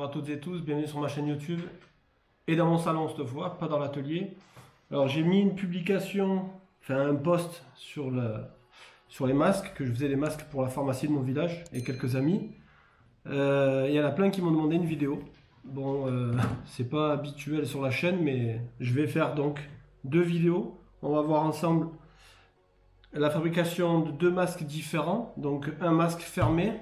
Bonjour à toutes et tous, bienvenue sur ma chaîne YouTube et dans mon salon cette fois, pas dans l'atelier. Alors j'ai mis une publication, enfin un post sur les masques, que je faisais des masques pour la pharmacie de mon village et quelques amis. Il y en a plein qui m'ont demandé une vidéo. Bon, c'est pas habituel sur la chaîne, mais je vais faire donc deux vidéos. On va voir ensemble la fabrication de deux masques différents. Donc un masque fermé,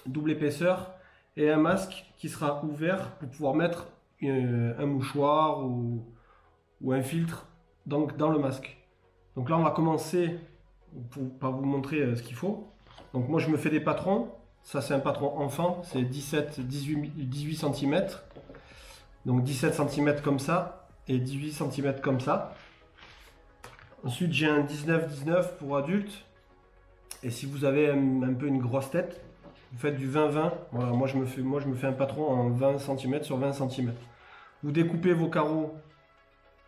double épaisseur, et un masque qui sera ouvert pour pouvoir mettre un mouchoir ou un filtre donc, dans le masque. Donc là on va commencer par vous montrer ce qu'il faut. Donc moi je me fais des patrons. Ça c'est un patron enfant, c'est 18 cm. Donc 17 cm comme ça et 18 cm comme ça. Ensuite j'ai un 19-19 pour adultes. Et si vous avez un peu une grosse tête, vous faites du 20-20. Voilà, moi je me fais un patron en 20 cm sur 20 cm. Vous découpez vos carreaux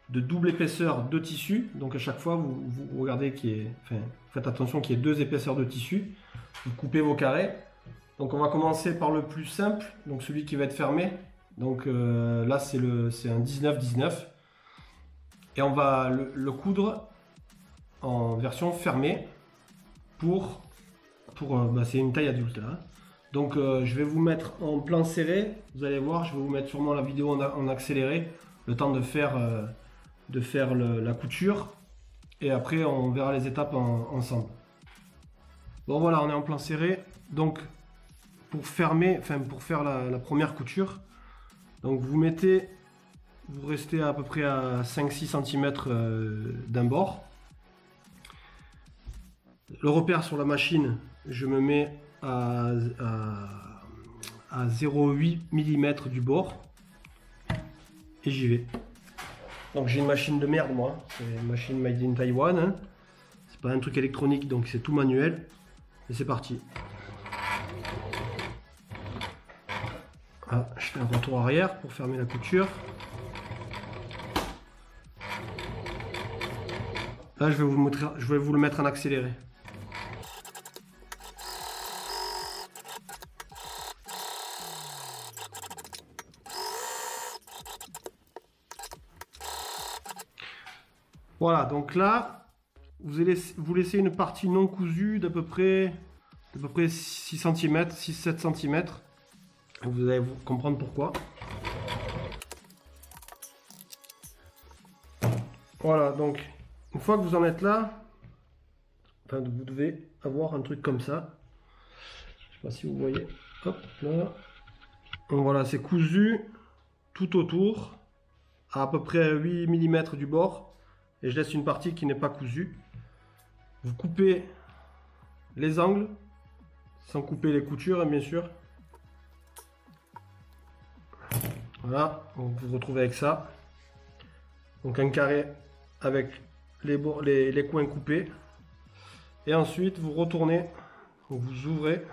de double épaisseur de tissu. Donc à chaque fois, vous regardez faites attention qu'il y ait deux épaisseurs de tissu. Vous coupez vos carrés. Donc on va commencer par le plus simple, donc celui qui va être fermé. Donc là c'est un 19-19. Et on va le coudre en version fermée c'est une taille adulte là. Donc je vais vous mettre en plan serré, vous allez voir, je vais vous mettre sûrement la vidéo en accéléré, le temps de faire la couture, et après on verra les étapes ensemble. Bon voilà, on est en plan serré, donc pour faire la première couture, donc vous restez à peu près à 5-6 cm d'un bord. Le repère sur la machine, je me mets à 0,8 mm du bord et j'y vais. Donc j'ai une machine de merde moi, c'est une machine made in Taiwan, hein. C'est pas un truc électronique donc c'est tout manuel et c'est parti. Ah, je fais un retour arrière pour fermer la couture. Là je vais vous le mettre en accéléré. Voilà, donc là, vous laissez une partie non cousue d'à peu près 6 cm, 6-7 cm. Vous allez comprendre pourquoi. Voilà, donc une fois que vous en êtes là, vous devez avoir un truc comme ça. Je sais pas si vous voyez. Hop, là. Donc voilà, c'est cousu tout autour, à peu près 8 mm du bord. Et je laisse une partie qui n'est pas cousue. Vous coupez les angles, sans couper les coutures, hein, bien sûr. Voilà, vous vous retrouvez avec ça. Donc un carré avec les coins coupés. Et ensuite, vous retournez, vous ouvrez.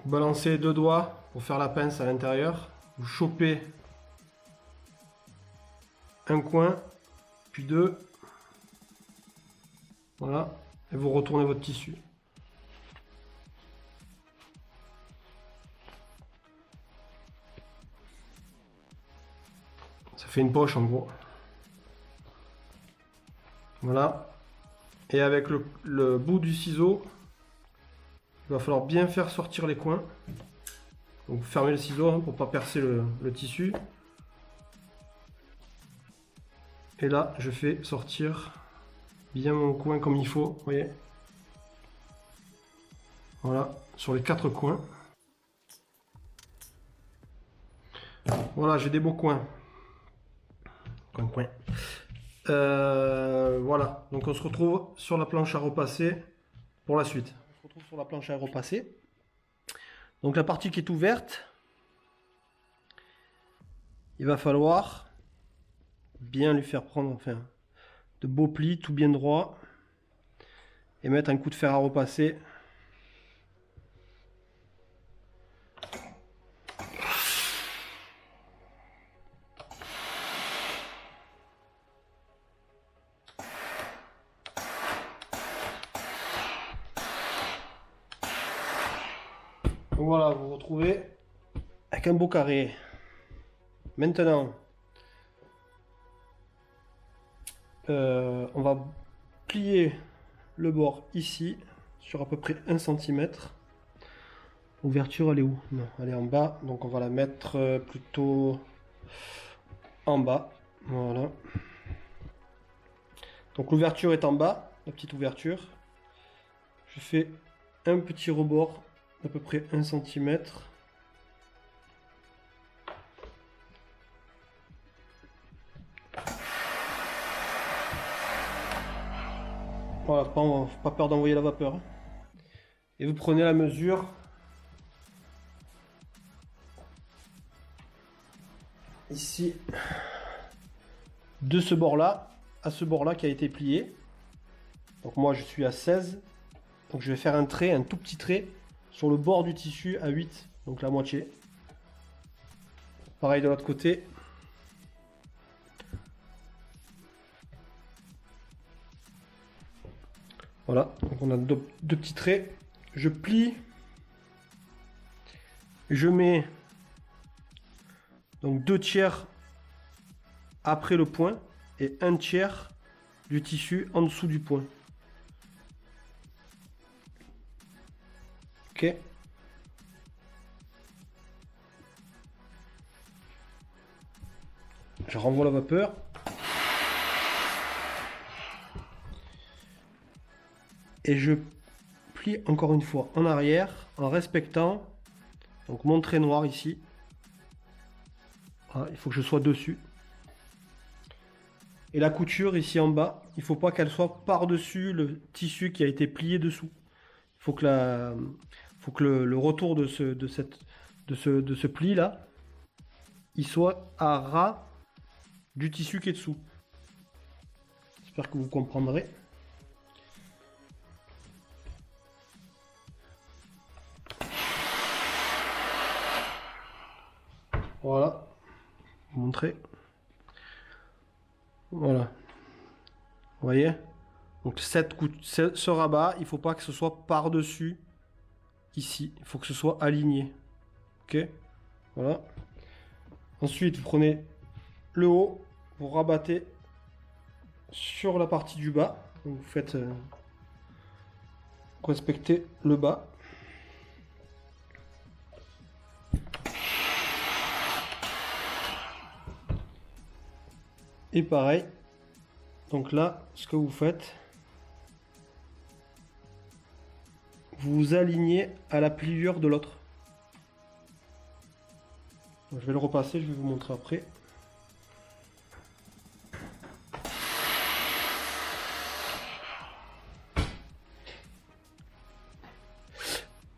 Vous balancez deux doigts pour faire la pince à l'intérieur. Vous chopez un coin, puis deux. Voilà. Et vous retournez votre tissu. Ça fait une poche en gros. Voilà. Et avec le bout du ciseau, il va falloir bien faire sortir les coins. Donc fermez le ciseau hein, pour ne pas percer le tissu. Et là, je fais sortir bien mon coin comme il faut. Vous voyez. Voilà, sur les quatre coins. Voilà, j'ai des beaux coins. Voilà, donc on se retrouve sur la planche à repasser pour la suite. On se retrouve sur la planche à repasser. Donc la partie qui est ouverte, il va falloir bien lui faire prendre de beaux plis, tout bien droit, et mettre un coup de fer à repasser. Donc voilà, vous vous retrouvez avec un beau carré. Maintenant, on va plier le bord ici sur à peu près 1 cm. L'ouverture, elle est où? Non, elle est en bas. Donc on va la mettre plutôt en bas. Voilà. Donc l'ouverture est en bas, la petite ouverture. Je fais un petit rebord d'à peu près 1 cm. Voilà, pas peur d'envoyer la vapeur. Et vous prenez la mesure ici de ce bord-là à ce bord-là qui a été plié. Donc moi je suis à 16. Donc je vais faire un trait, un tout petit trait sur le bord du tissu à 8, donc la moitié. Pareil de l'autre côté. Voilà, donc on a deux petits traits. Je plie. Je mets donc 2/3 après le point et 1/3 du tissu en dessous du point. Ok. Je renvoie la vapeur. Et je plie encore une fois en arrière en respectant donc mon trait noir ici. Voilà, il faut que je sois dessus. Et la couture ici en bas, il ne faut pas qu'elle soit par-dessus le tissu qui a été plié dessous. Il faut que, le retour de ce pli là, il soit à ras du tissu qui est dessous. J'espère que vous comprendrez. Voilà, vous montrer. Voilà, vous voyez. Donc ce rabat, il faut pas que ce soit par-dessus ici. Il faut que ce soit aligné. Ok, voilà. Ensuite, vous prenez le haut, vous rabattez sur la partie du bas. Donc vous faites respecter le bas. Et pareil, donc là, ce que vous faites, vous vous alignez à la pliure de l'autre. Je vais le repasser, je vais vous montrer après.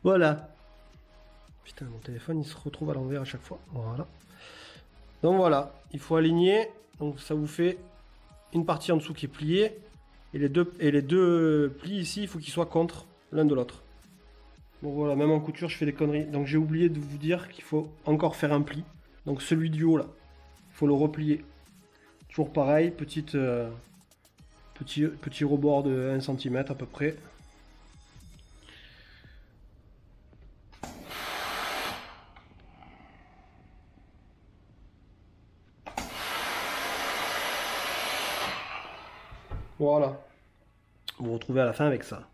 Voilà. Putain, mon téléphone, il se retrouve à l'envers à chaque fois. Voilà. Donc voilà, il faut aligner. Donc ça vous fait une partie en dessous qui est pliée. Et les deux plis ici, il faut qu'ils soient contre l'un de l'autre. Bon voilà, même en couture, je fais des conneries. Donc j'ai oublié de vous dire qu'il faut encore faire un pli. Donc celui du haut là, il faut le replier. Toujours pareil, petit rebord de 1 cm à peu près. Voilà. Vous vous retrouvez à la fin avec ça.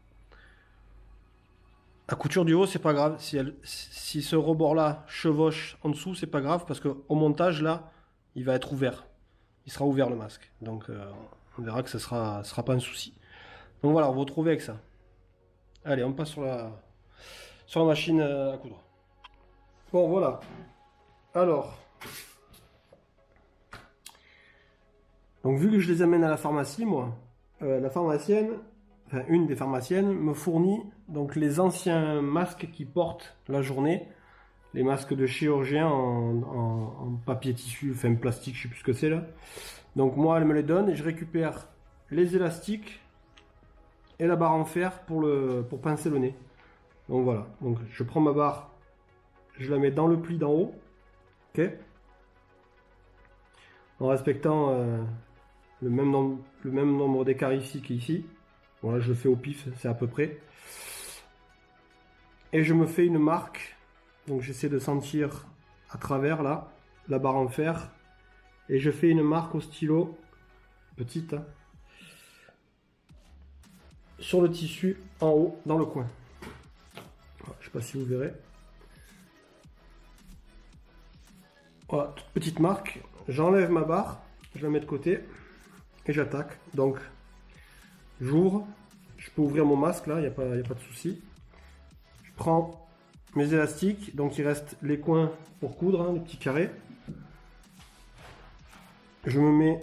La couture du haut, c'est pas grave. Si ce rebord-là chevauche en dessous, c'est pas grave parce qu'au montage, là, il va être ouvert. Il sera ouvert le masque. Donc, on verra que ce sera pas un souci. Donc voilà, vous vous retrouvez avec ça. Allez, on passe sur la machine à coudre. Bon, voilà. Alors. Donc, vu que je les amène à la pharmacie, moi, la pharmacienne, enfin une des pharmaciennes, me fournit donc les anciens masques qu'ils portent la journée, les masques de chirurgien en papier tissu, enfin plastique, je sais plus ce que c'est là. Donc moi, elle me les donne et je récupère les élastiques et la barre en fer pour pincer le nez. Donc voilà, donc je prends ma barre, je la mets dans le pli d'en haut, ok, en respectant le même nombre d'écarts ici qu'ici. Voilà, je le fais au pif, c'est à peu près. Et je me fais une marque Donc j'essaie de sentir à travers là, la barre en fer. Et je fais une marque au stylo, petite, hein, sur le tissu en haut, dans le coin. Voilà, je sais pas si vous verrez. Voilà, toute petite marque. J'enlève ma barre, je la mets de côté et j'attaque. Donc j'ouvre, je peux ouvrir mon masque là, il n'y a pas de souci. Je prends mes élastiques, donc il reste les coins pour coudre, hein, les petits carrés. Je me mets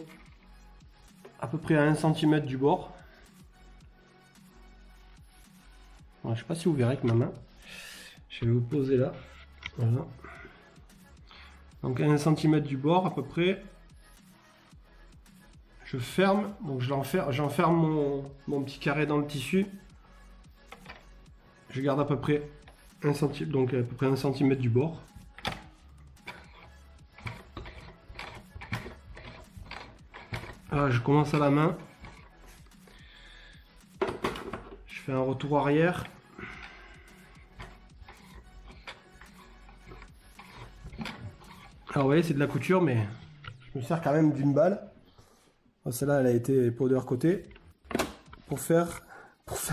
à peu près à 1 cm du bord. Voilà, je ne sais pas si vous verrez avec ma main. Je vais vous poser là. Voilà. Donc à 1 cm du bord à peu près. Je ferme, donc j'enferme mon petit carré dans le tissu. Je garde à peu près 1 cm, donc à peu près 1 cm du bord. Là, je commence à la main. Je fais un retour arrière. Alors vous voyez, c'est de la couture, mais je me sers quand même d'une balle. Celle-là, elle a été powder côté pour faire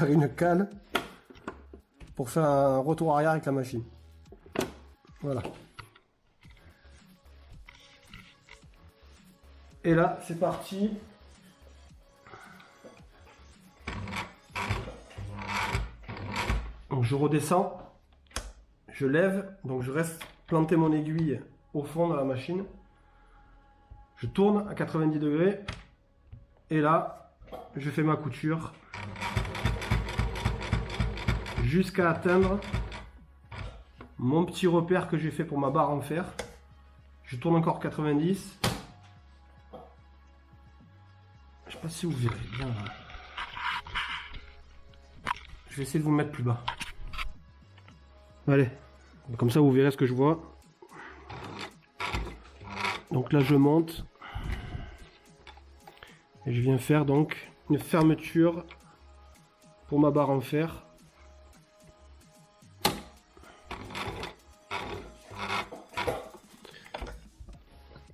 une cale, pour faire un retour arrière avec la machine. Voilà. Et là, c'est parti. Donc je redescends, je lève, donc je reste planter mon aiguille au fond de la machine. Je tourne à 90 degrés et là, je fais ma couture jusqu'à atteindre mon petit repère que j'ai fait pour ma barre en fer. Je tourne encore 90. Je sais pas si vous verrez bien. Je vais essayer de vous mettre plus bas. Allez, comme ça vous verrez ce que je vois. Donc là je monte. Et je viens faire donc une fermeture pour ma barre en fer.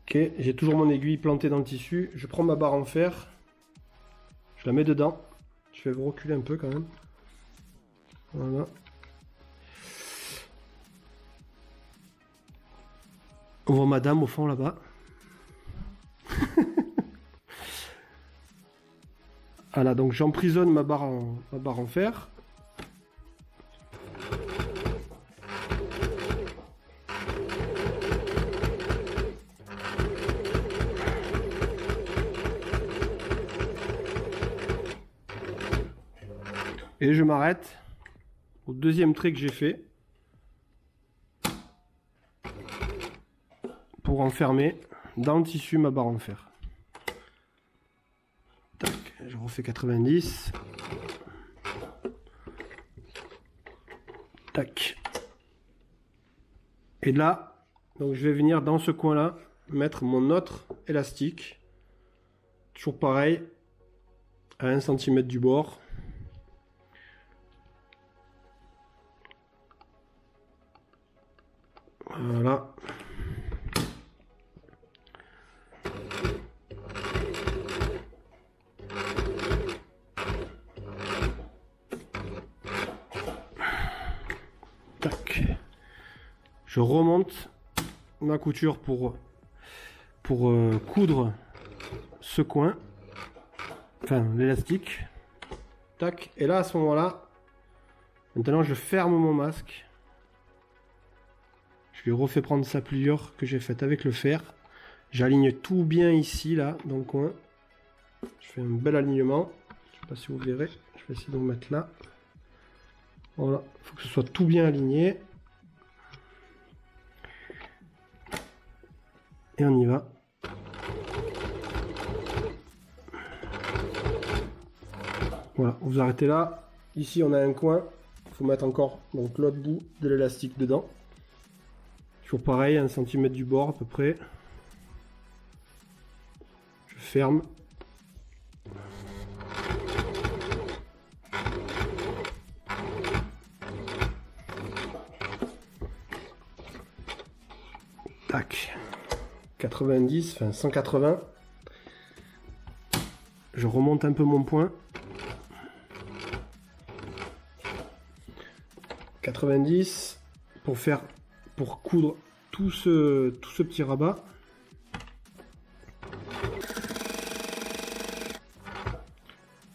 Ok, j'ai toujours mon aiguille plantée dans le tissu. Je prends ma barre en fer. Je la mets dedans. Je vais vous reculer un peu quand même. Voilà. On voit madame au fond là-bas. Voilà, donc j'emprisonne ma barre en fer. Et je m'arrête au deuxième trait que j'ai fait pour enfermer dans le tissu ma barre en fer. Tac, je refais 90. Tac. Et là, donc je vais venir dans ce coin-là mettre mon autre élastique. Toujours pareil, à 1 cm du bord. Voilà. Tac. Je remonte ma couture pour coudre ce coin, enfin l'élastique. Tac. Et là à ce moment-là, maintenant je ferme mon masque. Je lui refais prendre sa pliure que j'ai faite avec le fer. J'aligne tout bien ici, là, dans le coin. Je fais un bel alignement. Je ne sais pas si vous verrez. Je vais essayer de vous mettre là. Voilà. Il faut que ce soit tout bien aligné. Et on y va. Voilà, vous arrêtez là. Ici, on a un coin. Il faut mettre encore donc l'autre bout de l'élastique dedans. Toujours pareil, 1 cm du bord à peu près. Je ferme. 90, enfin 180. Je remonte un peu mon point. 90 pour coudre tout ce petit rabat.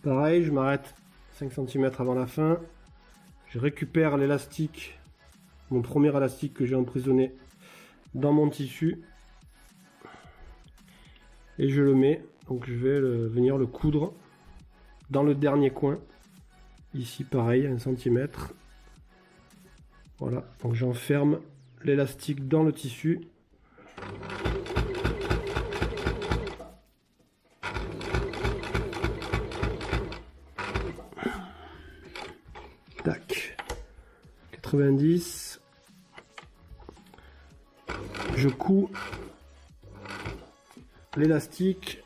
Pareil, je m'arrête 5 cm avant la fin. Je récupère l'élastique, mon premier élastique que j'ai emprisonné dans mon tissu. Et je le mets, donc je vais venir le coudre dans le dernier coin. Ici pareil, 1 cm. Voilà, donc j'enferme l'élastique dans le tissu. Tac. 90. Je couds l'élastique.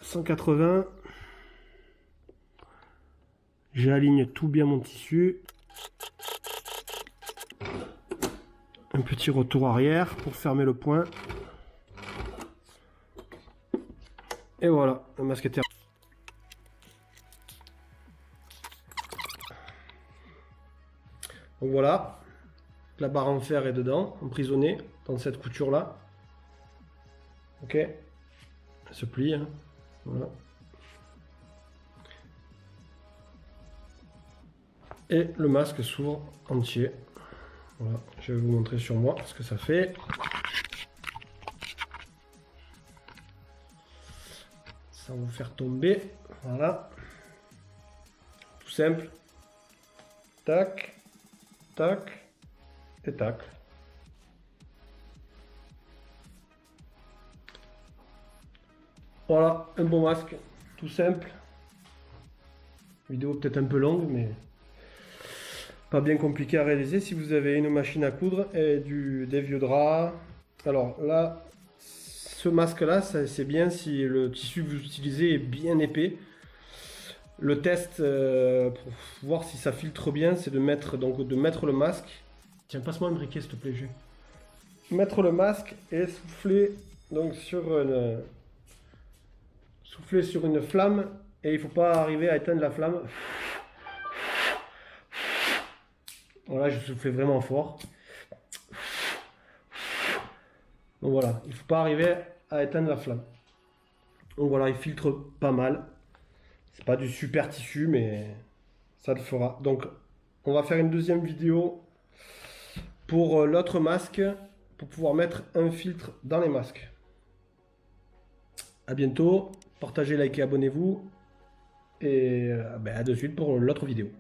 180. J'aligne tout bien mon tissu. Un petit retour arrière pour fermer le point. Et voilà, le masque est terminé. Donc voilà, la barre en fer est dedans, emprisonnée dans cette couture là. Ok, elle se plie, hein. Voilà. Et le masque s'ouvre entier. Voilà, je vais vous montrer sur moi ce que ça fait. Ça va vous faire tomber. Voilà. Tout simple. Tac. Tac et tac. Voilà, un bon masque, tout simple. Vidéo peut-être un peu longue, mais pas bien compliqué à réaliser. Si vous avez une machine à coudre et des vieux draps. Alors là, ce masque là, c'est bien si le tissu que vous utilisez est bien épais. Le test pour voir si ça filtre bien, c'est de mettre le masque. Tiens, passe-moi un briquet s'il te plaît, mettre le masque et souffler donc sur une flamme, et il faut pas arriver à éteindre la flamme. Voilà, je souffle vraiment fort. Donc voilà, il faut pas arriver à éteindre la flamme. Donc voilà, il filtre pas mal. C'est pas du super tissu, mais ça le fera. Donc, on va faire une deuxième vidéo pour l'autre masque, pour pouvoir mettre un filtre dans les masques. À bientôt, partagez, likez, abonnez-vous, et à de suite pour l'autre vidéo.